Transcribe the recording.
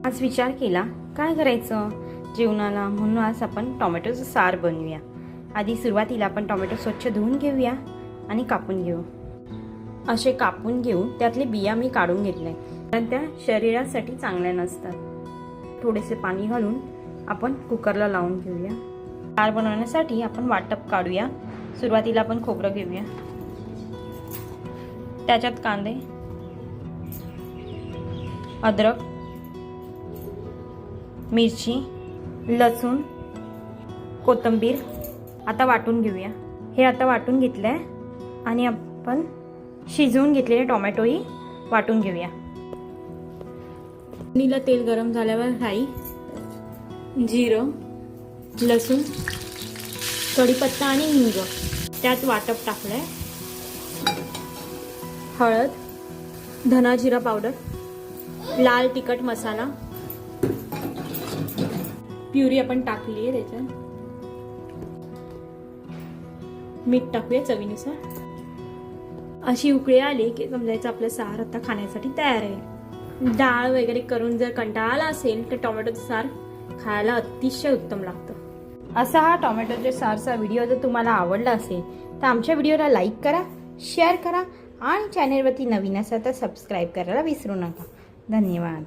आज विचार केला काय करायचं जेवणाला, म्हणून आज आपण टोमॅटोचं सार बनवूया। आधी सुरुवातीला आपण टोमॅटो स्वच्छ धुवून घेऊया आणि कापून घेऊ। असे कापून घेऊन त्यातले बिया मी काढून घेतले, कारण त्या शरीरासाठी चांगल्या नसतात। थोडेसे पाणी घालून आपण कुकरला लावून घेऊया। सार बनवण्यासाठी आपण वाटप काढूया। सुरुवातीला आपण खोबरं घेऊया, त्याच्यात कांदे, अद्रक, मिरची, लसूण, कोथिंबीर आता वाटून घेऊया। हे आता वाटून घेतलंय आणि आपण शिजवून घेतलेले टोमॅटोही वाटून घेऊया। नीला तेल गरम झाल्यावर राई, जिरं, लसूण, कढीपत्ता आणि हिंग त्यात वाटप टाकलंय। हळद, धना जिरा पावडर, लाल तिखट मसाला, प्युरी आपण टाकली आहे, त्याच्यात मीठ टाकूया चवीनुसार। अशी उकळी आली की समजायचं आपलं सार आता खाण्यासाठी तयार आहे। डाळ वगैरे करून जर कंटाळा आला असेल तर टोमॅटोचं सार खायला अतिशय उत्तम लागतं। असा हा टोमॅटोच्या सारचा व्हिडिओ जर तुम्हाला आवडला असेल तर आमच्या व्हिडिओला लाईक करा, शेअर करा आणि चॅनलवरती नवीन असाल तर सबस्क्राईब करायला विसरू नका। धन्यवाद।